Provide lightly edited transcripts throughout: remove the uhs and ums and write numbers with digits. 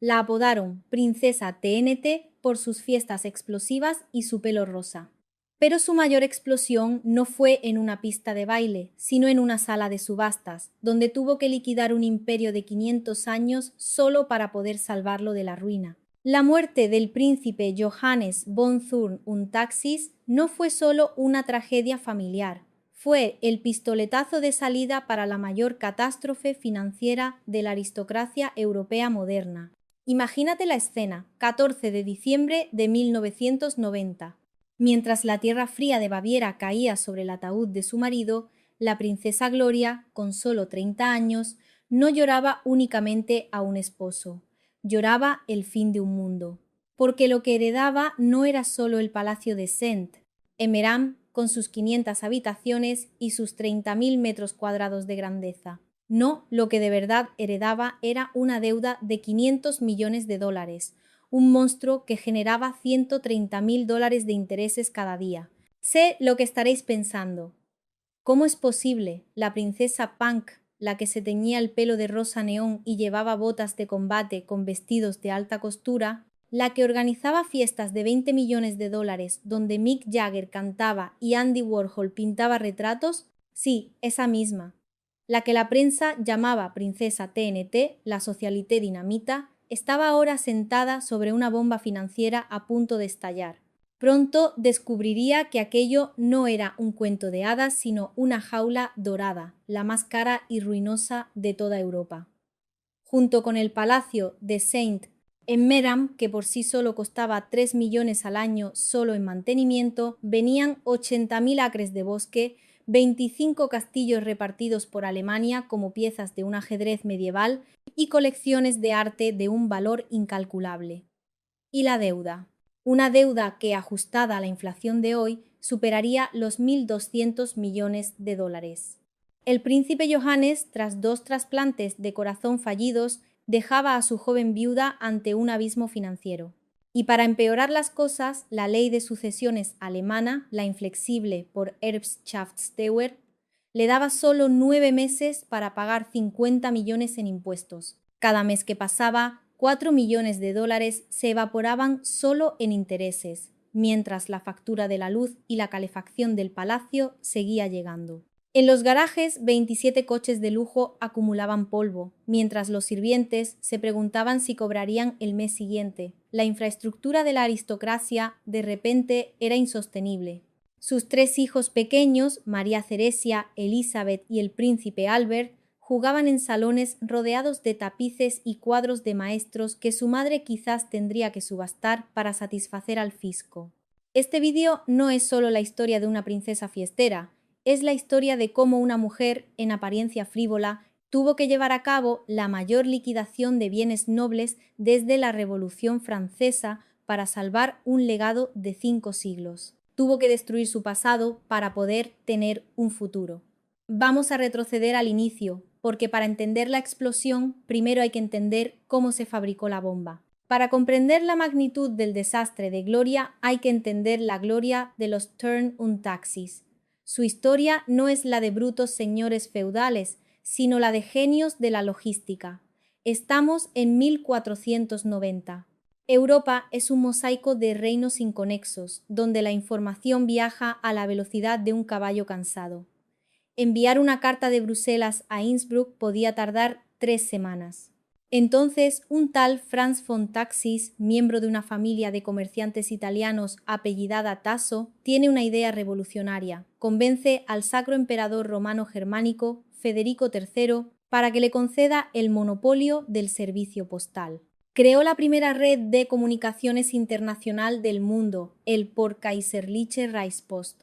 La apodaron Princesa TNT por sus fiestas explosivas y su pelo rosa. Pero su mayor explosión no fue en una pista de baile, sino en una sala de subastas, donde tuvo que liquidar un imperio de 500 años solo para poder salvarlo de la ruina. La muerte del príncipe Johannes von Thurn und Taxis no fue solo una tragedia familiar, fue el pistoletazo de salida para la mayor catástrofe financiera de la aristocracia europea moderna. Imagínate la escena, 14 de diciembre de 1990. Mientras la tierra fría de Baviera caía sobre el ataúd de su marido, la princesa Gloria, con solo 30 años, no lloraba únicamente a un esposo, lloraba el fin de un mundo, porque lo que heredaba no era solo el palacio de Saint Emmeram, con sus 500 habitaciones y sus 30.000 metros cuadrados de grandeza. No, lo que de verdad heredaba era una deuda de 500 millones de dólares, un monstruo que generaba 130.000 dólares de intereses cada día. Sé lo que estaréis pensando. ¿Cómo es posible? La princesa Punk, la que se teñía el pelo de rosa neón y llevaba botas de combate con vestidos de alta costura, la que organizaba fiestas de 20 millones de dólares donde Mick Jagger cantaba y Andy Warhol pintaba retratos, sí, esa misma. La que la prensa llamaba Princesa TNT, la Socialité Dinamita, estaba ahora sentada sobre una bomba financiera a punto de estallar. Pronto descubriría que aquello no era un cuento de hadas, sino una jaula dorada, la más cara y ruinosa de toda Europa. Junto con el palacio de Saint Emmeram, que por sí solo costaba 3 millones al año solo en mantenimiento, venían 80.000 acres de bosque, 25 castillos repartidos por Alemania como piezas de un ajedrez medieval y colecciones de arte de un valor incalculable. Y la deuda. Una deuda que, ajustada a la inflación de hoy, superaría los 1.200 millones de dólares. El príncipe Johannes, tras 2 trasplantes de corazón fallidos, dejaba a su joven viuda ante un abismo financiero. Y para empeorar las cosas, la ley de sucesiones alemana, la inflexible por Erbschaftssteuer, le daba solo 9 meses para pagar 50 millones en impuestos. Cada mes que pasaba, 4 millones de dólares se evaporaban solo en intereses, mientras la factura de la luz y la calefacción del palacio seguía llegando. En los garajes, 27 coches de lujo acumulaban polvo, mientras los sirvientes se preguntaban si cobrarían el mes siguiente. La infraestructura de la aristocracia de repente era insostenible. Sus 3 hijos pequeños, María Ceresia, Elizabeth y el príncipe Albert, jugaban en salones rodeados de tapices y cuadros de maestros que su madre quizás tendría que subastar para satisfacer al fisco. Este vídeo no es solo la historia de una princesa fiestera, es la historia de cómo una mujer, en apariencia frívola, tuvo que llevar a cabo la mayor liquidación de bienes nobles desde la Revolución Francesa para salvar un legado de 5 siglos. Tuvo que destruir su pasado para poder tener un futuro. Vamos a retroceder al inicio, porque para entender la explosión, primero hay que entender cómo se fabricó la bomba. Para comprender la magnitud del desastre de Gloria, hay que entender la gloria de los Thurn und Taxis. Su historia no es la de brutos señores feudales, sino la de genios de la logística. Estamos en 1490. Europa es un mosaico de reinos inconexos, donde la información viaja a la velocidad de un caballo cansado. Enviar una carta de Bruselas a Innsbruck podía tardar 3 semanas. Entonces, un tal Franz von Taxis, miembro de una familia de comerciantes italianos apellidada Tasso, tiene una idea revolucionaria. Convence al Sacro Emperador Romano Germánico, Federico III, para que le conceda el monopolio del servicio postal. Creó la primera red de comunicaciones internacional del mundo, el Vorkaiserliche Reichspost.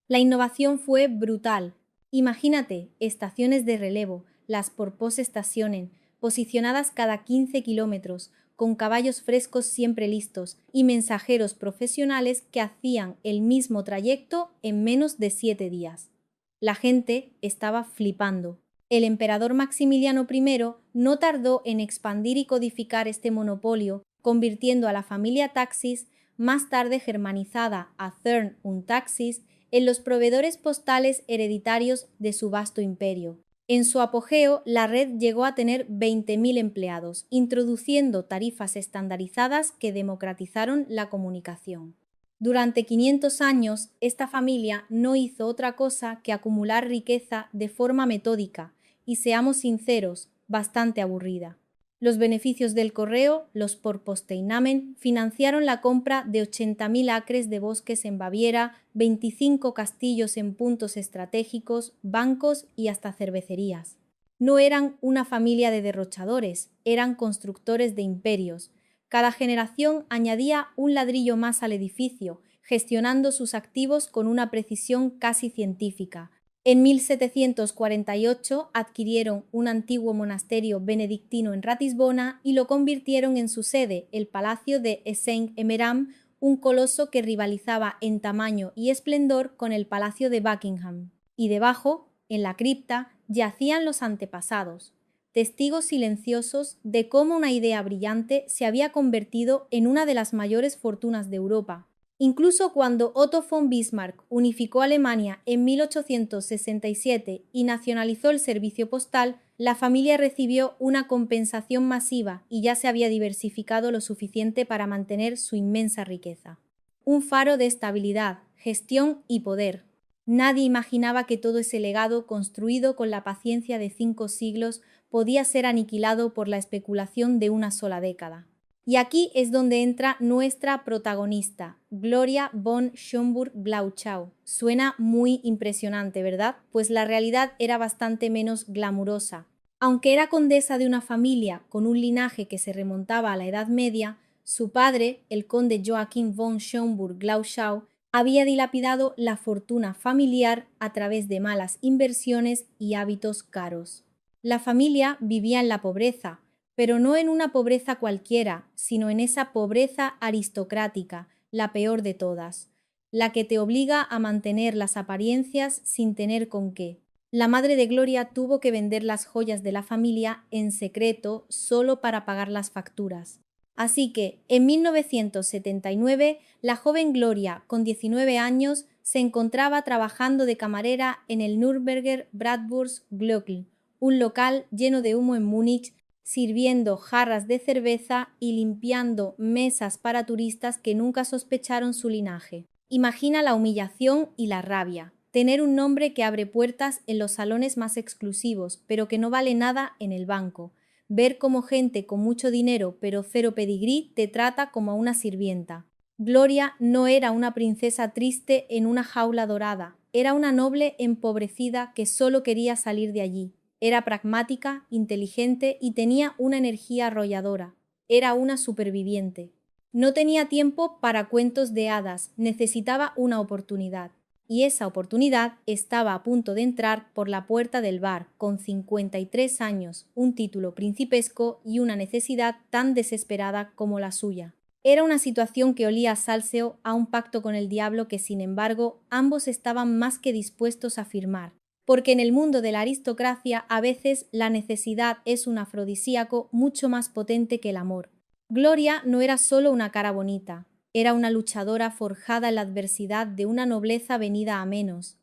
La innovación fue brutal. Imagínate, estaciones de relevo, las Vorpoststationen, posicionadas cada 15 kilómetros, con caballos frescos siempre listos y mensajeros profesionales que hacían el mismo trayecto en menos de 7 días. La gente estaba flipando. El emperador Maximiliano I no tardó en expandir y codificar este monopolio, convirtiendo a la familia Taxis, más tarde germanizada a Thurn und Taxis, en los proveedores postales hereditarios de su vasto imperio. En su apogeo, la red llegó a tener 20.000 empleados, introduciendo tarifas estandarizadas que democratizaron la comunicación. Durante 500 años, esta familia no hizo otra cosa que acumular riqueza de forma metódica y, seamos sinceros, bastante aburrida. Los beneficios del correo, los Porposteinamen, financiaron la compra de 80.000 acres de bosques en Baviera, 25 castillos en puntos estratégicos, bancos y hasta cervecerías. No eran una familia de derrochadores, eran constructores de imperios. Cada generación añadía un ladrillo más al edificio, gestionando sus activos con una precisión casi científica. En 1748 adquirieron un antiguo monasterio benedictino en Ratisbona y lo convirtieron en su sede, el Palacio de Saint-Emmeram, un coloso que rivalizaba en tamaño y esplendor con el Palacio de Buckingham. Y debajo, en la cripta, yacían los antepasados, testigos silenciosos de cómo una idea brillante se había convertido en una de las mayores fortunas de Europa. Incluso cuando Otto von Bismarck unificó Alemania en 1867 y nacionalizó el servicio postal, la familia recibió una compensación masiva y ya se había diversificado lo suficiente para mantener su inmensa riqueza. Un faro de estabilidad, gestión y poder. Nadie imaginaba que todo ese legado, construido con la paciencia de 5 siglos, podía ser aniquilado por la especulación de una sola década. Y aquí es donde entra nuestra protagonista, Gloria von Schönburg-Blauschau. Suena muy impresionante, ¿verdad? Pues la realidad era bastante menos glamurosa. Aunque era condesa de una familia con un linaje que se remontaba a la Edad Media, su padre, el conde Joachim von Schönburg-Blauschau, había dilapidado la fortuna familiar a través de malas inversiones y hábitos caros. La familia vivía en la pobreza, pero no en una pobreza cualquiera, sino en esa pobreza aristocrática, la peor de todas, la que te obliga a mantener las apariencias sin tener con qué. La madre de Gloria tuvo que vender las joyas de la familia en secreto solo para pagar las facturas. Así que, en 1979, la joven Gloria, con 19 años, se encontraba trabajando de camarera en el Nürnberger Bratwurst-Glöckl, un local lleno de humo en Múnich, sirviendo jarras de cerveza y limpiando mesas para turistas que nunca sospecharon su linaje. Imagina la humillación y la rabia. Tener un nombre que abre puertas en los salones más exclusivos, pero que no vale nada en el banco. Ver cómo gente con mucho dinero pero cero pedigrí te trata como a una sirvienta. Gloria no era una princesa triste en una jaula dorada, era una noble empobrecida que solo quería salir de allí. Era pragmática, inteligente y tenía una energía arrolladora. Era una superviviente. No tenía tiempo para cuentos de hadas, necesitaba una oportunidad. Y esa oportunidad estaba a punto de entrar por la puerta del bar, con 53 años, un título principesco y una necesidad tan desesperada como la suya. Era una situación que olía a salseo, a un pacto con el diablo que, sin embargo, ambos estaban más que dispuestos a firmar. Porque en el mundo de la aristocracia a veces la necesidad es un afrodisíaco mucho más potente que el amor. Gloria no era solo una cara bonita, era una luchadora forjada en la adversidad de una nobleza venida a menos.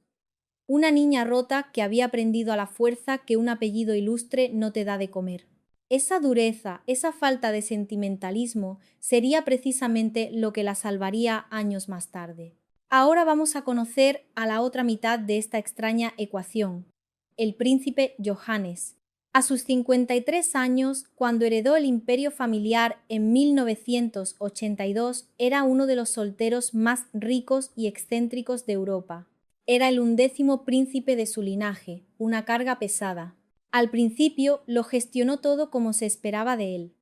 Una niña rota que había aprendido a la fuerza que un apellido ilustre no te da de comer. Esa dureza, esa falta de sentimentalismo sería precisamente lo que la salvaría años más tarde. Ahora vamos a conocer a la otra mitad de esta extraña ecuación, el príncipe Johannes. A sus 53 años, cuando heredó el imperio familiar en 1982, era uno de los solteros más ricos y excéntricos de Europa. Era el 11º príncipe de su linaje, una carga pesada. Al principio lo gestionó todo como se esperaba de él,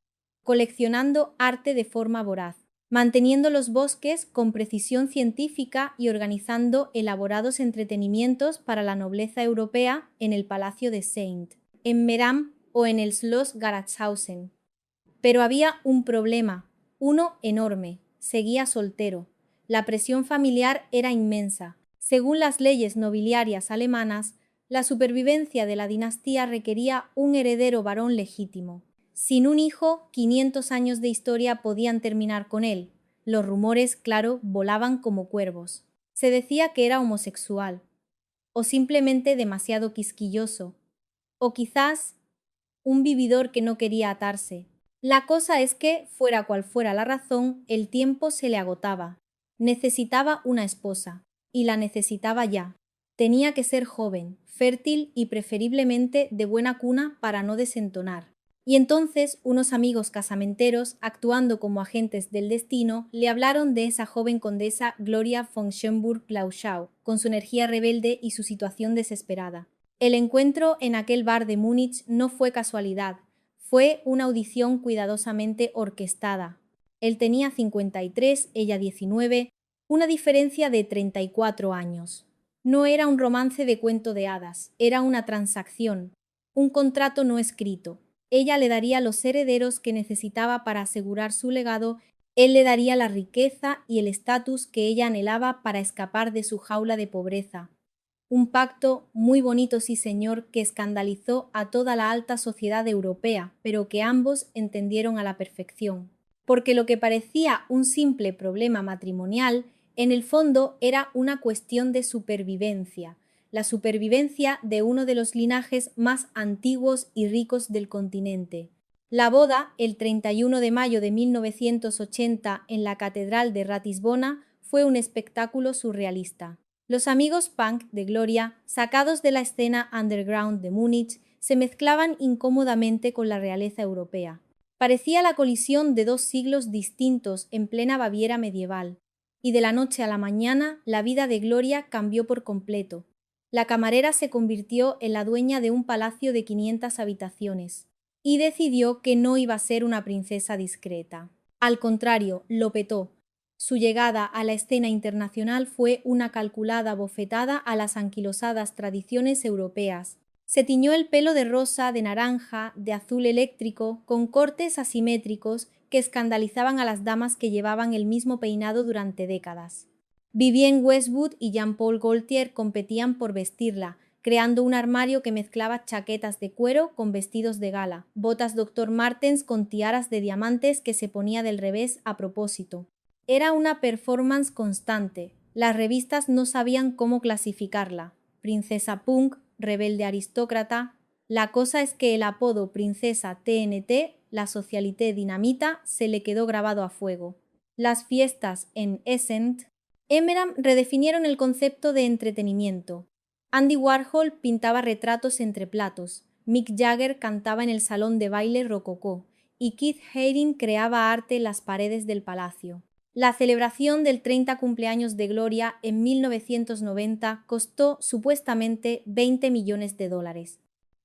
coleccionando arte de forma voraz, manteniendo los bosques con precisión científica y organizando elaborados entretenimientos para la nobleza europea en el Palacio de Saint, en Meram o en el Schloss Garatshausen. Pero había un problema, uno enorme: seguía soltero. La presión familiar era inmensa. Según las leyes nobiliarias alemanas, la supervivencia de la dinastía requería un heredero varón legítimo. Sin un hijo, 500 años de historia podían terminar con él. Los rumores, claro, volaban como cuervos. Se decía que era homosexual, o simplemente demasiado quisquilloso, o quizás un vividor que no quería atarse. La cosa es que, fuera cual fuera la razón, el tiempo se le agotaba. Necesitaba una esposa, y la necesitaba ya. Tenía que ser joven, fértil y preferiblemente de buena cuna para no desentonar. Y entonces unos amigos casamenteros, actuando como agentes del destino, le hablaron de esa joven condesa Gloria von Schönburg-Blauschau, con su energía rebelde y su situación desesperada. El encuentro en aquel bar de Múnich no fue casualidad, fue una audición cuidadosamente orquestada. Él tenía 53, ella 19, una diferencia de 34 años. No era un romance de cuento de hadas, era una transacción, un contrato no escrito. Ella le daría los herederos que necesitaba para asegurar su legado, él le daría la riqueza y el estatus que ella anhelaba para escapar de su jaula de pobreza. Un pacto muy bonito, sí señor, que escandalizó a toda la alta sociedad europea, pero que ambos entendieron a la perfección. Porque lo que parecía un simple problema matrimonial, en el fondo era una cuestión de supervivencia, la supervivencia de uno de los linajes más antiguos y ricos del continente. La boda, el 31 de mayo de 1980 en la Catedral de Ratisbona, fue un espectáculo surrealista. Los amigos punk de Gloria, sacados de la escena underground de Múnich, se mezclaban incómodamente con la realeza europea. Parecía la colisión de dos siglos distintos en plena Baviera medieval. Y de la noche a la mañana, la vida de Gloria cambió por completo. La camarera se convirtió en la dueña de un palacio de 500 habitaciones y decidió que no iba a ser una princesa discreta. Al contrario, lo petó. Su llegada a la escena internacional fue una calculada bofetada a las anquilosadas tradiciones europeas. Se tiñó el pelo de rosa, de naranja, de azul eléctrico, con cortes asimétricos que escandalizaban a las damas que llevaban el mismo peinado durante décadas. Vivienne Westwood y Jean-Paul Gaultier competían por vestirla, creando un armario que mezclaba chaquetas de cuero con vestidos de gala, botas Dr. Martens con tiaras de diamantes que se ponía del revés a propósito. Era una performance constante. Las revistas no sabían cómo clasificarla. Princesa punk, rebelde aristócrata. La cosa es que el apodo Princesa TNT, la Socialité Dinamita, se le quedó grabado a fuego. Las fiestas en Essen redefinieron el concepto de entretenimiento. Andy Warhol pintaba retratos entre platos, Mick Jagger cantaba en el salón de baile rococó y Keith Haring creaba arte en las paredes del palacio. La celebración del 30 cumpleaños de Gloria en 1990 costó supuestamente $20 millones.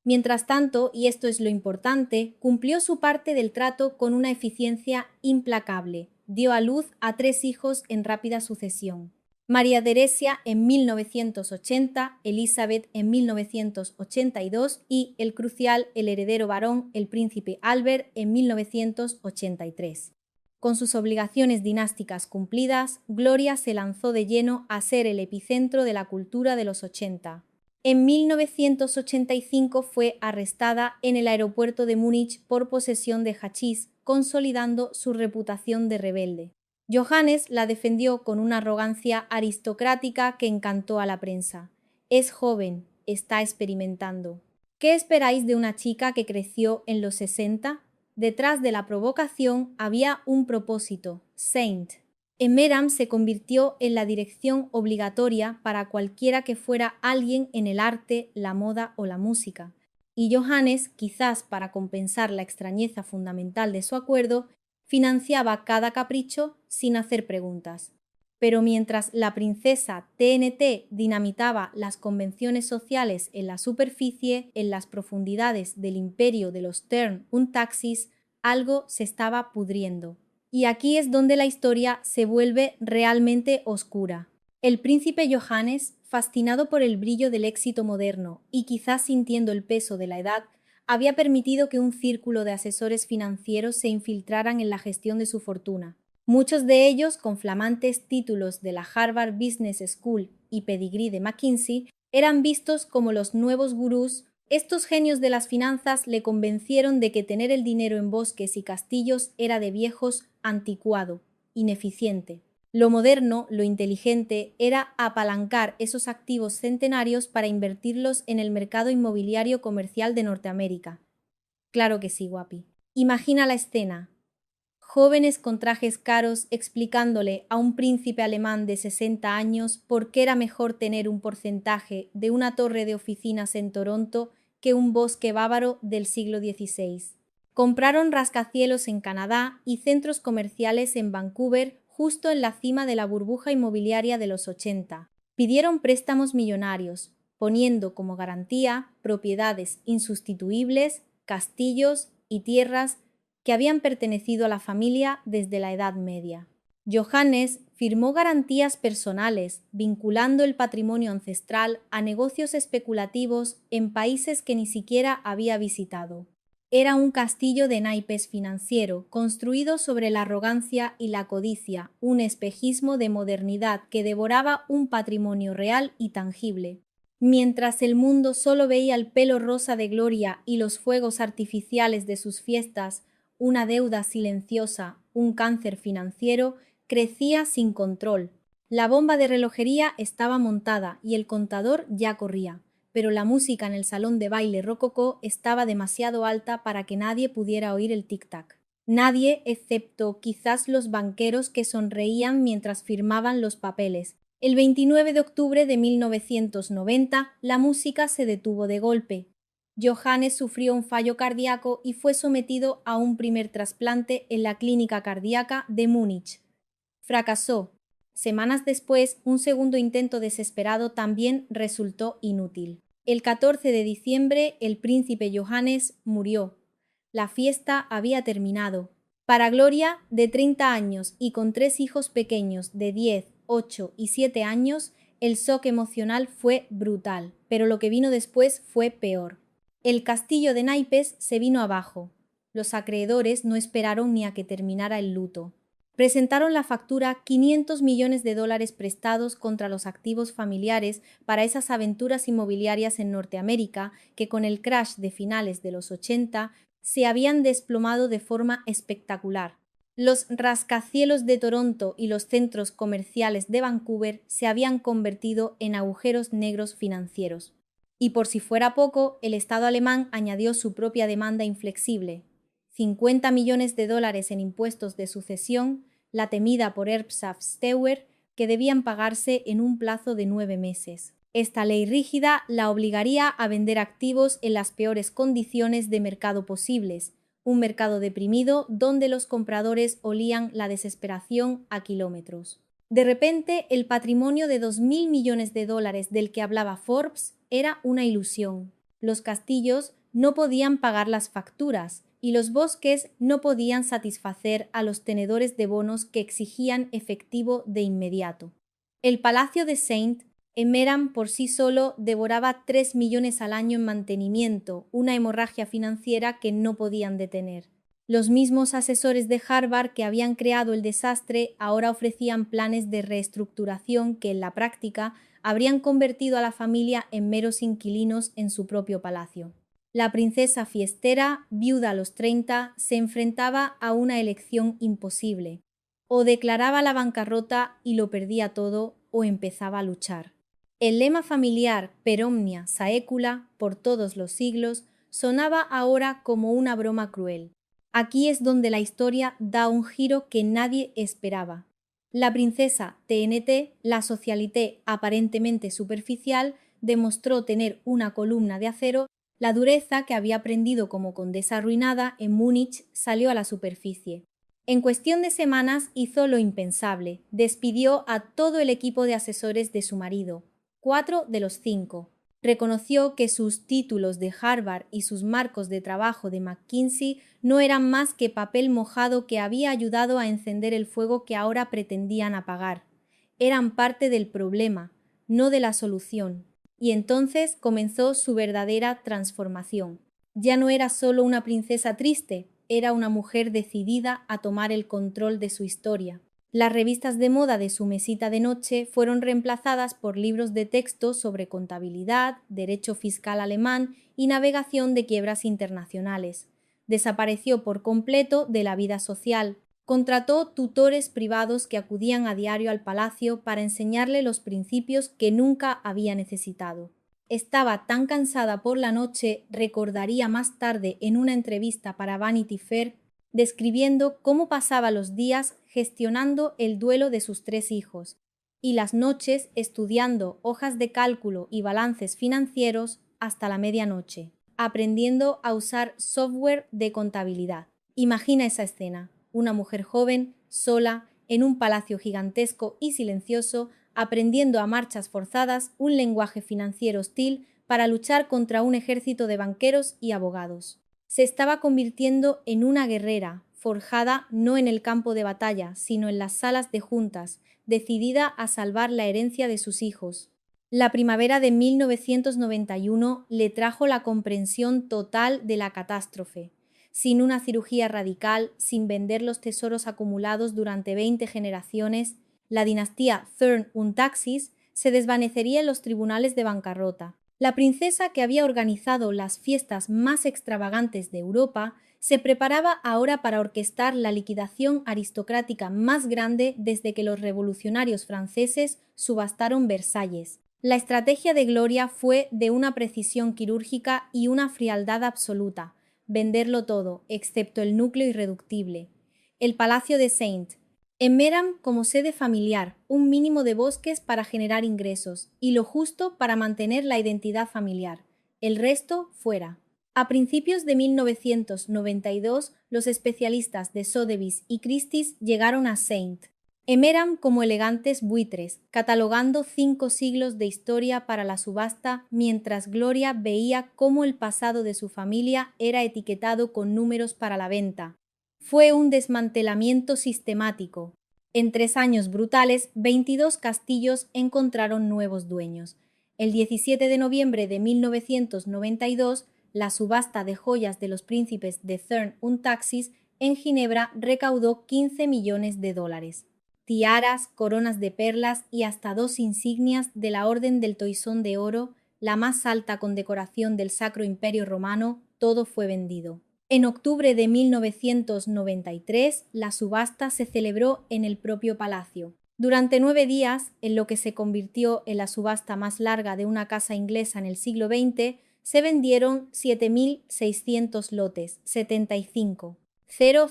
Mientras tanto, y esto es lo importante, cumplió su parte del trato con una eficiencia implacable. Dio a luz a 3 hijos en rápida sucesión. María Teresia en 1980, Elizabeth en 1982 y el crucial, el heredero varón, el príncipe Albert en 1983. Con sus obligaciones dinásticas cumplidas, Gloria se lanzó de lleno a ser el epicentro de la cultura de los 80. En 1985 fue arrestada en el aeropuerto de Múnich por posesión de hachís, consolidando su reputación de rebelde. Johannes la defendió con una arrogancia aristocrática que encantó a la prensa. Es joven, está experimentando. ¿Qué esperáis de una chica que creció en los 60? Detrás de la provocación había un propósito, Saint. Meram se convirtió en la dirección obligatoria para cualquiera que fuera alguien en el arte, la moda o la música. Y Johannes, quizás para compensar la extrañeza fundamental de su acuerdo, financiaba cada capricho sin hacer preguntas. Pero mientras la princesa TNT dinamitaba las convenciones sociales en la superficie, en las profundidades del imperio de los Stern und Taxis, algo se estaba pudriendo. Y aquí es donde la historia se vuelve realmente oscura. El príncipe Johannes, fascinado por el brillo del éxito moderno y quizás sintiendo el peso de la edad, había permitido que un círculo de asesores financieros se infiltraran en la gestión de su fortuna. Muchos de ellos, con flamantes títulos de la Harvard Business School y pedigrí de McKinsey, eran vistos como los nuevos gurús. Estos genios de las finanzas le convencieron de que tener el dinero en bosques y castillos era de viejos, anticuado, ineficiente. Lo moderno, lo inteligente, era apalancar esos activos centenarios para invertirlos en el mercado inmobiliario comercial de Norteamérica. Claro que sí, guapi. Imagina la escena. Jóvenes con trajes caros explicándole a un príncipe alemán de 60 años por qué era mejor tener un porcentaje de una torre de oficinas en Toronto que un bosque bávaro del siglo XVI. Compraron rascacielos en Canadá y centros comerciales en Vancouver, justo en la cima de la burbuja inmobiliaria de los 80. Pidieron préstamos millonarios, poniendo como garantía propiedades insustituibles, castillos y tierras que habían pertenecido a la familia desde la Edad Media. Johannes firmó garantías personales, vinculando el patrimonio ancestral a negocios especulativos en países que ni siquiera había visitado. Era un castillo de naipes financiero, construido sobre la arrogancia y la codicia, un espejismo de modernidad que devoraba un patrimonio real y tangible. Mientras el mundo solo veía el pelo rosa de Gloria y los fuegos artificiales de sus fiestas, una deuda silenciosa, un cáncer financiero, crecía sin control. La bomba de relojería estaba montada y el contador ya corría, pero la música en el salón de baile rococó estaba demasiado alta para que nadie pudiera oír el tic-tac. Nadie, excepto quizás los banqueros que sonreían mientras firmaban los papeles. El 29 de octubre de 1990, la música se detuvo de golpe. Johannes sufrió un fallo cardíaco y fue sometido a un primer trasplante en la clínica cardíaca de Múnich. Fracasó. Semanas después, un segundo intento desesperado también resultó inútil. El 14 de diciembre, el príncipe Johannes murió. La fiesta había terminado. Para Gloria, de 30 años y con 3 hijos pequeños de 10, 8 y 7 años, el shock emocional fue brutal, pero lo que vino después fue peor. El castillo de naipes se vino abajo. Los acreedores no esperaron ni a que terminara el luto. Presentaron la factura $500 millones prestados contra los activos familiares para esas aventuras inmobiliarias en Norteamérica que con el crash de finales de los 80 se habían desplomado de forma espectacular. Los rascacielos de Toronto y los centros comerciales de Vancouver se habían convertido en agujeros negros financieros. Y por si fuera poco, el Estado alemán añadió su propia demanda inflexible. $50 millones en impuestos de sucesión, la temida por Erbschaftssteuer, que debían pagarse en un plazo de 9 meses. Esta ley rígida la obligaría a vender activos en las peores condiciones de mercado posibles, un mercado deprimido donde los compradores olían la desesperación a kilómetros. De repente, el patrimonio de $2.000 millones del que hablaba Forbes era una ilusión. Los castillos no podían pagar las facturas y los bosques no podían satisfacer a los tenedores de bonos que exigían efectivo de inmediato. El palacio de Saint Emeran por sí solo devoraba 3 millones al año en mantenimiento, una hemorragia financiera que no podían detener. Los mismos asesores de Harvard que habían creado el desastre ahora ofrecían planes de reestructuración que en la práctica habrían convertido a la familia en meros inquilinos en su propio palacio. La princesa fiestera, viuda a los 30, se enfrentaba a una elección imposible. O declaraba la bancarrota y lo perdía todo, o empezaba a luchar. El lema familiar per omnia saecula, por todos los siglos, sonaba ahora como una broma cruel. Aquí es donde la historia da un giro que nadie esperaba. La princesa TNT, la socialité aparentemente superficial, demostró tener una columna de acero. La dureza que había aprendido como condesa arruinada en Múnich salió a la superficie. En cuestión de semanas hizo lo impensable, despidió a todo el equipo de asesores de su marido, 4 de los 5. Reconoció que sus títulos de Harvard y sus marcos de trabajo de McKinsey no eran más que papel mojado que había ayudado a encender el fuego que ahora pretendían apagar. Eran parte del problema, no de la solución. Y entonces comenzó su verdadera transformación. Ya no era solo una princesa triste, era una mujer decidida a tomar el control de su historia. Las revistas de moda de su mesita de noche fueron reemplazadas por libros de texto sobre contabilidad, derecho fiscal alemán y navegación de quiebras internacionales. Desapareció por completo de la vida social. Contrató tutores privados que acudían a diario al palacio para enseñarle los principios que nunca había necesitado. Estaba tan cansada por la noche, recordaría más tarde en una entrevista para Vanity Fair, describiendo cómo pasaba los días gestionando el duelo de sus 3 hijos y las noches estudiando hojas de cálculo y balances financieros hasta la medianoche, aprendiendo a usar software de contabilidad. Imagina esa escena. Una mujer joven, sola, en un palacio gigantesco y silencioso, aprendiendo a marchas forzadas un lenguaje financiero hostil para luchar contra un ejército de banqueros y abogados. Se estaba convirtiendo en una guerrera, forjada no en el campo de batalla, sino en las salas de juntas, decidida a salvar la herencia de sus hijos. La primavera de 1991 le trajo la comprensión total de la catástrofe. Sin una cirugía radical, sin vender los tesoros acumulados durante 20 generaciones, la dinastía Thurn-und-Taxis se desvanecería en los tribunales de bancarrota. La princesa que había organizado las fiestas más extravagantes de Europa se preparaba ahora para orquestar la liquidación aristocrática más grande desde que los revolucionarios franceses subastaron Versalles. La estrategia de Gloria fue de una precisión quirúrgica y una frialdad absoluta. Venderlo todo, excepto el núcleo irreductible. El Palacio de St. Emmeram como sede familiar, un mínimo de bosques para generar ingresos y lo justo para mantener la identidad familiar. El resto fuera. A principios de 1992, los especialistas de Sotheby's y Christie's llegaron a St. Emmeram como elegantes buitres, catalogando 5 siglos de historia para la subasta, mientras Gloria veía cómo el pasado de su familia era etiquetado con números para la venta. Fue un desmantelamiento sistemático. En 3 años brutales, 22 castillos encontraron nuevos dueños. El 17 de noviembre de 1992, la subasta de joyas de los príncipes de Thurn-und-Taxis en Ginebra recaudó $15 millones. Tiaras, coronas de perlas y hasta 2 insignias de la Orden del Toisón de Oro, la más alta condecoración del Sacro Imperio Romano, todo fue vendido. En octubre de 1993, la subasta se celebró en el propio palacio. Durante 9 días, en lo que se convirtió en la subasta más larga de una casa inglesa en el siglo XX, se vendieron 7.600 lotes, 75. 000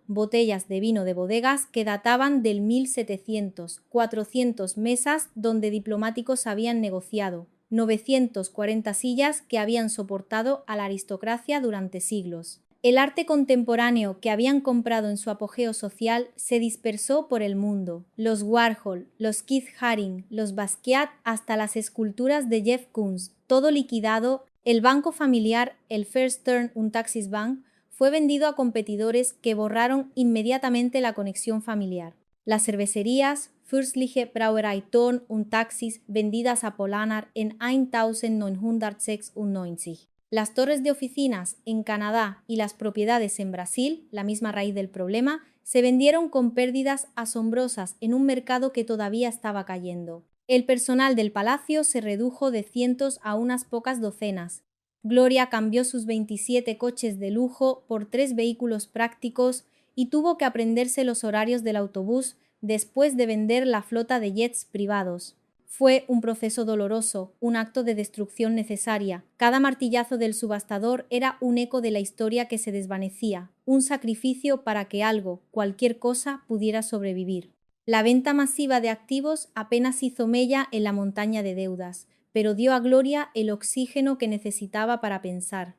botellas de vino de bodegas que databan del 1700, 400 mesas donde diplomáticos habían negociado, 940 sillas que habían soportado a la aristocracia durante siglos. El arte contemporáneo que habían comprado en su apogeo social se dispersó por el mundo. Los Warhol, los Keith Haring, los Basquiat, hasta las esculturas de Jeff Koons, todo liquidado. El banco familiar, el First Thurn-und-Taxis Bank, fue vendido a competidores que borraron inmediatamente la conexión familiar. Las cervecerías Fürstliche Brauerei Thurn-und-Taxis, vendidas a Polanar en 1996. Las torres de oficinas en Canadá y las propiedades en Brasil, la misma raíz del problema, se vendieron con pérdidas asombrosas en un mercado que todavía estaba cayendo. El personal del palacio se redujo de cientos a unas pocas docenas. Gloria cambió sus 27 coches de lujo por 3 vehículos prácticos y tuvo que aprenderse los horarios del autobús después de vender la flota de jets privados. Fue un proceso doloroso, un acto de destrucción necesaria. Cada martillazo del subastador era un eco de la historia que se desvanecía, un sacrificio para que algo, cualquier cosa, pudiera sobrevivir. La venta masiva de activos apenas hizo mella en la montaña de deudas, pero dio a Gloria el oxígeno que necesitaba para pensar.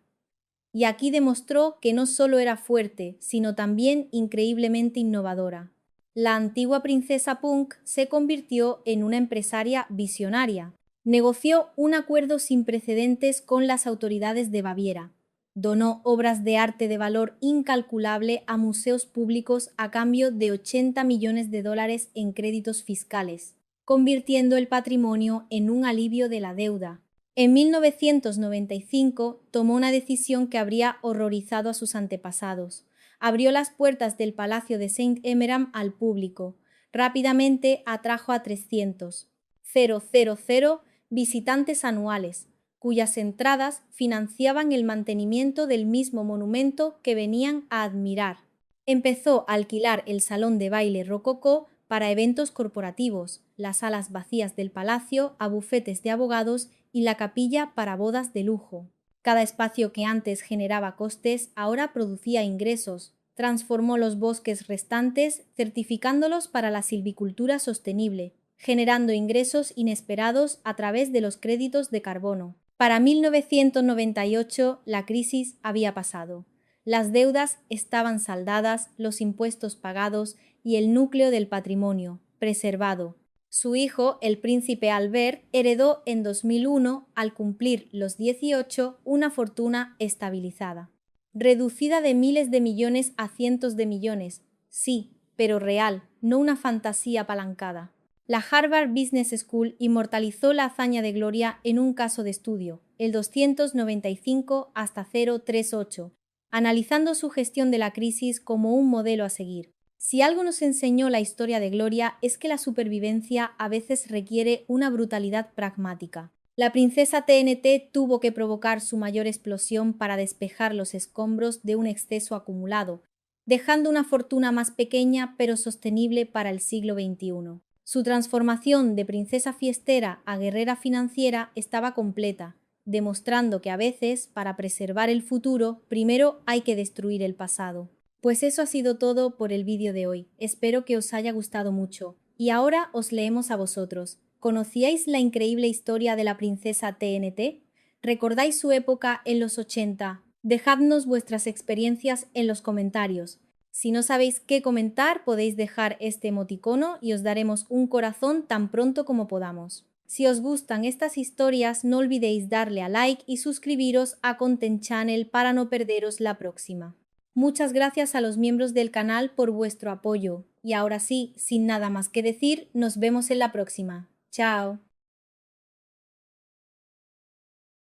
Y aquí demostró que no solo era fuerte, sino también increíblemente innovadora. La antigua princesa punk se convirtió en una empresaria visionaria. Negoció un acuerdo sin precedentes con las autoridades de Baviera. Donó obras de arte de valor incalculable a museos públicos a cambio de $80 millones en créditos fiscales, convirtiendo el patrimonio en un alivio de la deuda. En 1995 tomó una decisión que habría horrorizado a sus antepasados. Abrió las puertas del Palacio de St. Emmeram al público. Rápidamente atrajo a 300,000 visitantes anuales, cuyas entradas financiaban el mantenimiento del mismo monumento que venían a admirar. Empezó a alquilar el salón de baile rococó para eventos corporativos, las salas vacías del palacio a bufetes de abogados y la capilla para bodas de lujo. Cada espacio que antes generaba costes ahora producía ingresos. Transformó los bosques restantes, certificándolos para la silvicultura sostenible, generando ingresos inesperados a través de los créditos de carbono. Para 1998 la crisis había pasado. Las deudas estaban saldadas, los impuestos pagados y el núcleo del patrimonio preservado. Su hijo, el príncipe Albert, heredó en 2001, al cumplir los 18, una fortuna estabilizada. Reducida de miles de millones a cientos de millones. Sí, pero real, no una fantasía apalancada. La Harvard Business School inmortalizó la hazaña de Gloria en un caso de estudio, el 295-038, analizando su gestión de la crisis como un modelo a seguir. Si algo nos enseñó la historia de Gloria es que la supervivencia a veces requiere una brutalidad pragmática. La princesa TNT tuvo que provocar su mayor explosión para despejar los escombros de un exceso acumulado, dejando una fortuna más pequeña pero sostenible para el siglo XXI. Su transformación de princesa fiestera a guerrera financiera estaba completa, demostrando que a veces, para preservar el futuro, primero hay que destruir el pasado. Pues eso ha sido todo por el vídeo de hoy. Espero que os haya gustado mucho. Y ahora os leemos a vosotros. ¿Conocíais la increíble historia de la princesa TNT? ¿Recordáis su época en los 80? Dejadnos vuestras experiencias en los comentarios. Si no sabéis qué comentar, podéis dejar este emoticono y os daremos un corazón tan pronto como podamos. Si os gustan estas historias, no olvidéis darle a like y suscribiros a Content Channel para no perderos la próxima. Muchas gracias a los miembros del canal por vuestro apoyo. Y ahora sí, sin nada más que decir, nos vemos en la próxima. Chao.